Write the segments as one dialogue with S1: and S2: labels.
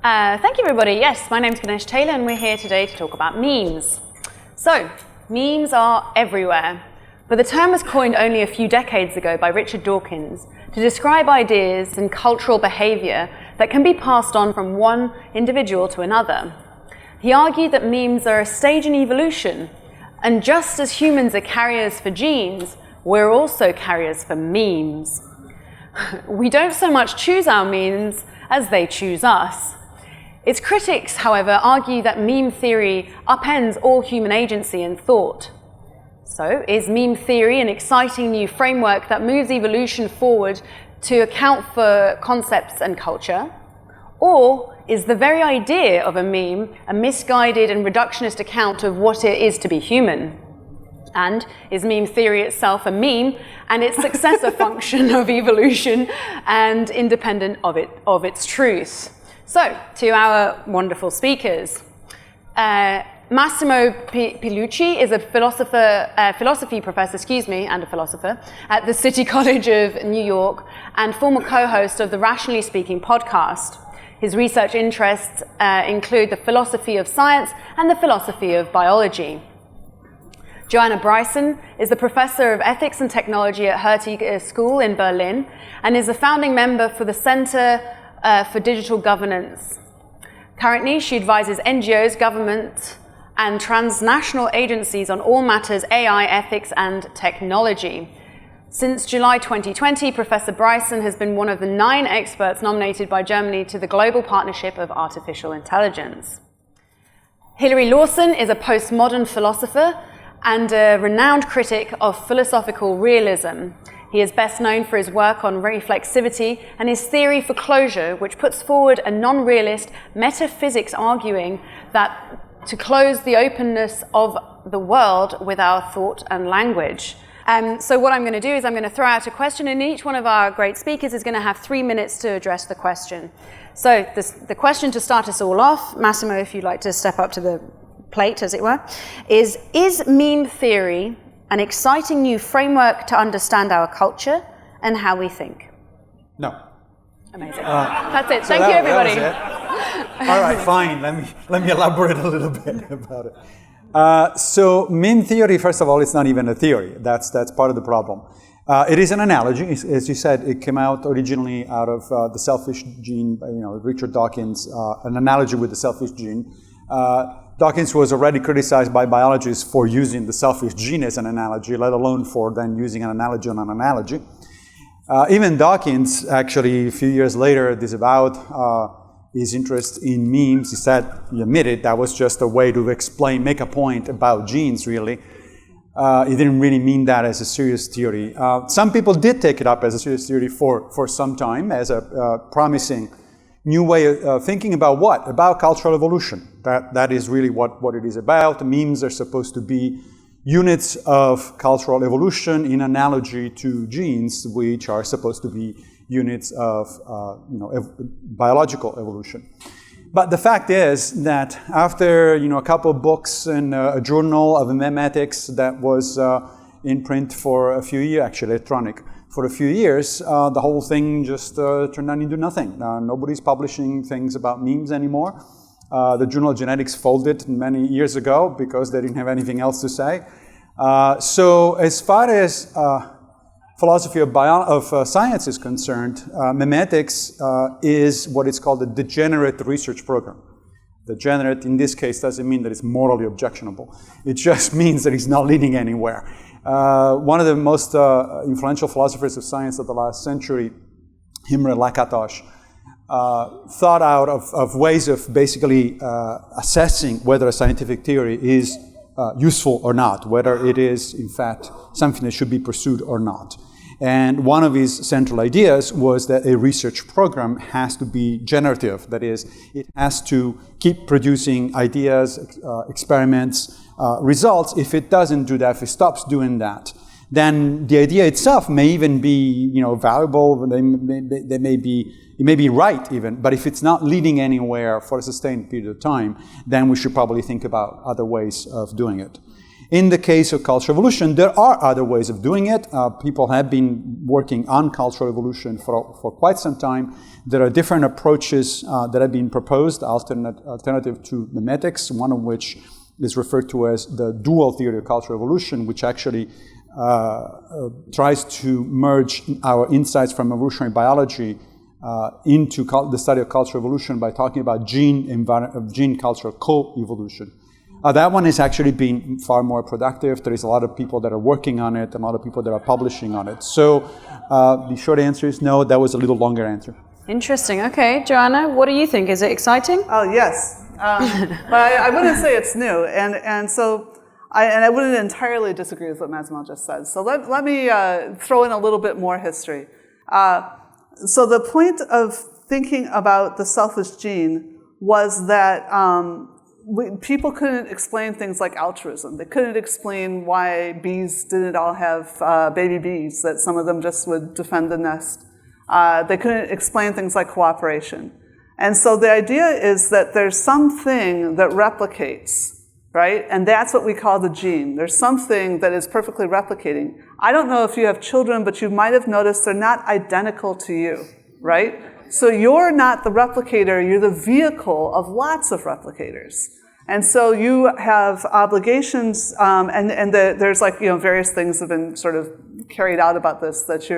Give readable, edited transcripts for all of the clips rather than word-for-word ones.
S1: Thank you, everybody. Yes, my name's Ganesh Taylor, and we're here today to talk about memes. So, memes are everywhere, but the term was coined only a few decades ago by Richard Dawkins to describe ideas and cultural behaviour that can be passed on from one individual to another. He argued that memes are a stage in evolution, and just as humans are carriers for genes, we're also carriers for memes. We don't so much choose our memes as they choose us. Its critics, however, argue that meme theory upends all human agency and thought. So, is meme theory an exciting new framework that moves evolution forward to account for concepts and culture? Or is the very idea of a meme a misguided and reductionist account of what it is to be human? And is meme theory itself a meme and its successor function of evolution and independent of its truth? So, to our wonderful speakers. Massimo Pigliucci is a philosophy professor, and a philosopher at the City College of New York and former co-host of the Rationally Speaking podcast. His research interests include the philosophy of science and the philosophy of biology. Joanna Bryson is the professor of ethics and technology at Hertie School in Berlin and is a founding member for the Center for Digital Governance. Currently, she advises NGOs, government, and transnational agencies on all matters AI, ethics, and technology. Since July 2020, Professor Bryson has been one of the 9 experts nominated by Germany to the Global Partnership of Artificial Intelligence. Hilary Lawson is a postmodern philosopher and a renowned critic of philosophical realism. He is best known for his work on reflexivity and his theory for closure, which puts forward a non-realist metaphysics arguing that to close the openness of the world with our thought and language. So what I'm going to do is I'm going to throw out a question, and each one of our great speakers is going to have 3 minutes to address the question. So the question to start us all off, Massimo, if you'd like to step up to the plate, as it were, is meme theory an exciting new framework to understand our culture and how we think?
S2: No.
S1: Amazing. That's it. Thank you, everybody.
S2: All right, fine. Let me elaborate a little bit about it. So meme theory, first of all, it's not even a theory. That's part of the problem. It is an analogy. As you said, it came out originally out of the selfish gene, Richard Dawkins, an analogy with the selfish gene. Dawkins was already criticized by biologists for using the selfish gene as an analogy, let alone for then using an analogy on an analogy. Even Dawkins, actually, a few years later, disavowed his interest in memes. He said, he admitted that was just a way to make a point about genes, really. He didn't really mean that as a serious theory. Some people did take it up as a serious theory for some time, as a promising new way of thinking about what? About cultural evolution. That is really what it is about. Memes are supposed to be units of cultural evolution in analogy to genes, which are supposed to be units of biological evolution. But the fact is that after a couple of books and a journal of Memetics that was in print for a few years, actually electronic, for a few years, the whole thing just turned out into nothing. Nobody's publishing things about memes anymore. The Journal of Genetics folded many years ago because they didn't have anything else to say. So as far as philosophy of science is concerned, Memetics is what is called a degenerate research program. Degenerate in this case doesn't mean that it's morally objectionable. It just means that it's not leading anywhere. One of the most influential philosophers of science of the last century, Hilary Lawson, thought out of ways of basically assessing whether a scientific theory is useful or not, whether it is, in fact, something that should be pursued or not. And one of his central ideas was that a research program has to be generative. That is, it has to keep producing ideas, experiments, results. If it doesn't do that, if it stops doing that, then the idea itself may even be, valuable. It may be right even. But if it's not leading anywhere for a sustained period of time, then we should probably think about other ways of doing it. In the case of cultural evolution, there are other ways of doing it. People have been working on cultural evolution for quite some time. There are different approaches that have been proposed, alternative to memetics, one of which is referred to as the dual theory of cultural evolution, which actually tries to merge our insights from evolutionary biology into the study of cultural evolution by talking about gene-cultural co-evolution. That one has actually been far more productive. There is a lot of people that are working on it, and a lot of people that are publishing on it. So the short answer is no. That was a little longer answer.
S1: Interesting. Okay, Joanna, what do you think? Is it exciting?
S3: Oh, yes. But I wouldn't say it's new. And so I wouldn't entirely disagree with what Massimo just said. So let me throw in a little bit more history. So the point of thinking about the selfish gene was that people couldn't explain things like altruism. They couldn't explain why bees didn't all have baby bees, that some of them just would defend the nest. They couldn't explain things like cooperation. And so the idea is that there's something that replicates, right? And that's what we call the gene. There's something that is perfectly replicating. I don't know if you have children, but you might have noticed they're not identical to you, right? So you're not the replicator, you're the vehicle of lots of replicators. And so you have obligations, and there's like, various things have been sort of carried out about this, that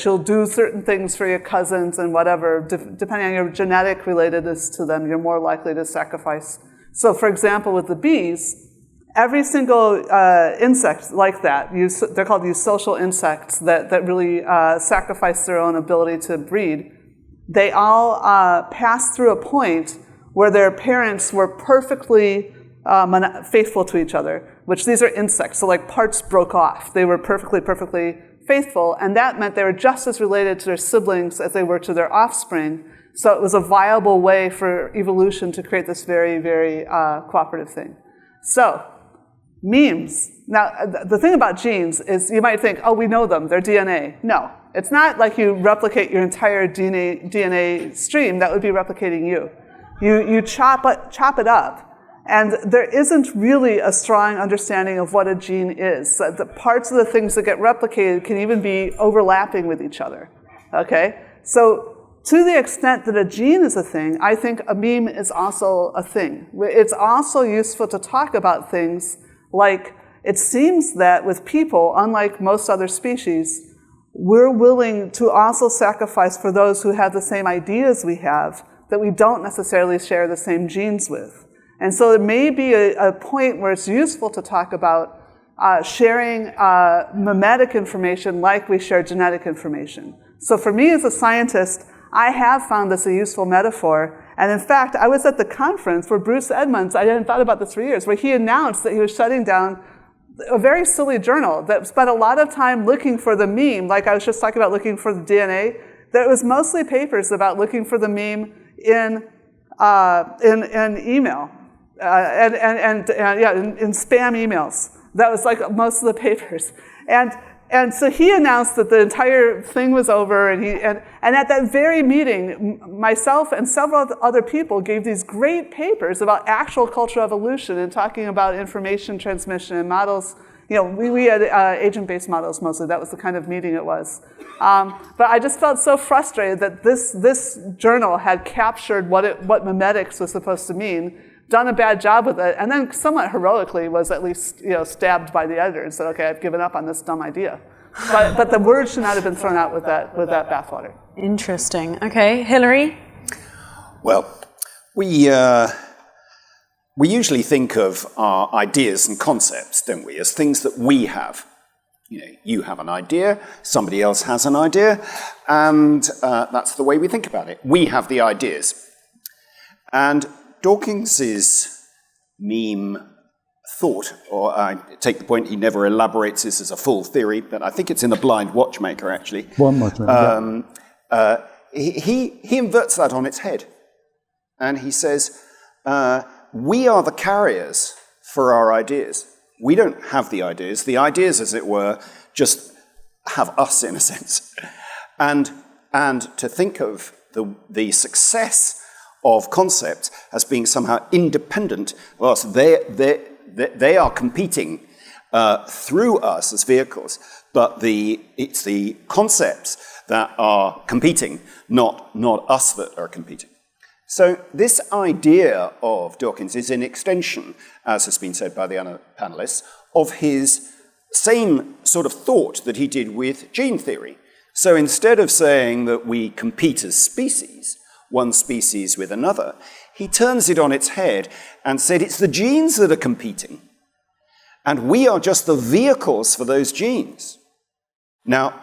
S3: you'll do certain things for your cousins and whatever, depending on your genetic relatedness to them, you're more likely to sacrifice. So for example, with the bees, every single insect like that, they're called these social insects that really sacrifice their own ability to breed. They all pass through a point where their parents were perfectly faithful to each other, which these are insects, so like parts broke off. They were perfectly faithful, and that meant they were just as related to their siblings as they were to their offspring. So it was a viable way for evolution to create this very, very cooperative thing. So, memes. Now, the thing about genes is you might think, oh, we know them, they're DNA. No, it's not like you replicate your entire DNA stream. That would be replicating you. You chop it up. And there isn't really a strong understanding of what a gene is. So the parts of the things that get replicated can even be overlapping with each other, okay? So to the extent that a gene is a thing, I think a meme is also a thing. It's also useful to talk about things like, it seems that with people, unlike most other species, we're willing to also sacrifice for those who have the same ideas we have that we don't necessarily share the same genes with. And so it may be a point where it's useful to talk about sharing memetic information like we share genetic information. So for me as a scientist, I have found this a useful metaphor. And in fact, I was at the conference where Bruce Edmonds, I hadn't thought about this for years, where he announced that he was shutting down a very silly journal that spent a lot of time looking for the meme, like I was just talking about looking for the DNA, that it was mostly papers about looking for the meme in email. In spam emails. That was like most of the papers. And so he announced that the entire thing was over, and at that very meeting, myself and several other people gave these great papers about actual cultural evolution and talking about information transmission and models. We had agent-based models mostly. That was the kind of meeting it was. But I just felt so frustrated that this journal had captured what memetics was supposed to mean, done a bad job with it, and then somewhat heroically was at least stabbed by the editor and said, okay, I've given up on this dumb idea. But the word should not have been thrown out with that bathwater.
S1: Interesting. Okay, Hilary?
S4: Well, we usually think of our ideas and concepts, don't we, as things that we have. You have an idea, somebody else has an idea, and that's the way we think about it. We have the ideas. And Dawkins's meme thought, or I take the point, he never elaborates this as a full theory, but I think it's in The Blind Watchmaker, actually.
S2: Blind Watchmaker,
S4: he inverts that on its head. And he says, we are the carriers for our ideas. We don't have the ideas. The ideas, as it were, just have us, in a sense. And to think of the success of concepts as being somehow independent of us, They are competing through us as vehicles, but it's the concepts that are competing, not us that are competing. So this idea of Dawkins is an extension, as has been said by the other panelists, of his same sort of thought that he did with gene theory. So instead of saying that we compete as species, one species with another, he turns it on its head and said it's the genes that are competing, and we are just the vehicles for those genes. Now,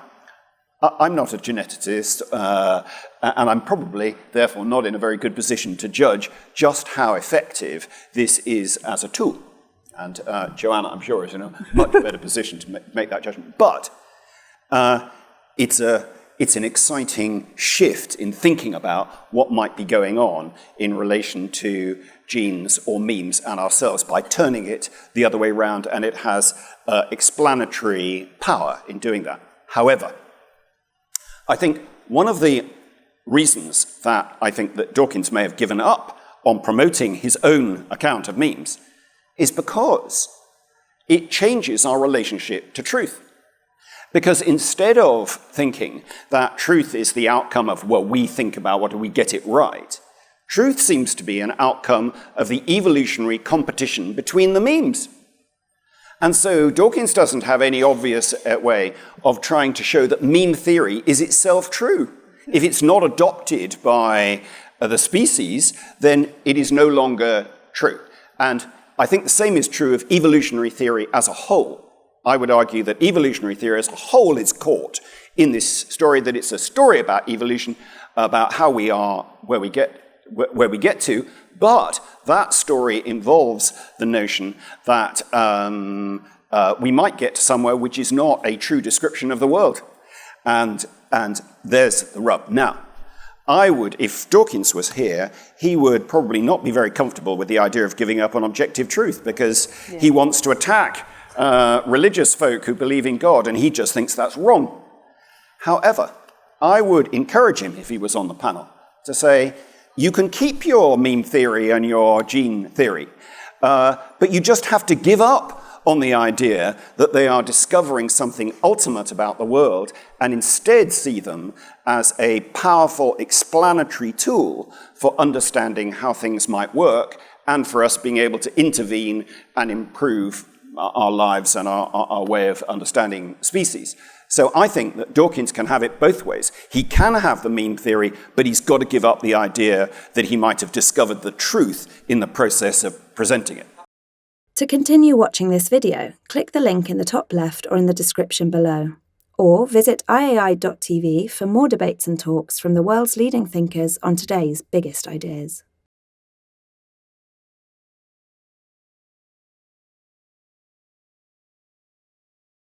S4: I'm not a geneticist, and I'm probably, therefore, not in a very good position to judge just how effective this is as a tool. And Joanna, I'm sure, is in a much better position to make that judgment. But it's an exciting shift in thinking about what might be going on in relation to genes or memes and ourselves by turning it the other way around, and it has explanatory power in doing that. However, I think one of the reasons that I think that Dawkins may have given up on promoting his own account of memes is because it changes our relationship to truth. Because instead of thinking that truth is the outcome of what we think about, what do we get it right, truth seems to be an outcome of the evolutionary competition between the memes. And so Dawkins doesn't have any obvious way of trying to show that meme theory is itself true. If it's not adopted by the species, then it is no longer true. And I think the same is true of evolutionary theory as a whole. I would argue that evolutionary theory as a whole is caught in this story, that it's a story about evolution, about how we are, where we get to, but that story involves the notion that we might get to somewhere which is not a true description of the world. And there's the rub. Now, I would, if Dawkins was here, he would probably not be very comfortable with the idea of giving up on objective truth, because he wants to attack religious folk who believe in God, and he just thinks that's wrong. However, I would encourage him, if he was on the panel, to say, you can keep your meme theory and your gene theory, but you just have to give up on the idea that they are discovering something ultimate about the world, and instead see them as a powerful explanatory tool for understanding how things might work, and for us being able to intervene and improve our lives and our way of understanding species. So I think that Dawkins can have it both ways. He can have the meme theory, but he's got to give up the idea that he might have discovered the truth in the process of presenting it.
S5: To continue watching this video, click the link in the top left or in the description below. Or visit iai.tv for more debates and talks from the world's leading thinkers on today's biggest ideas.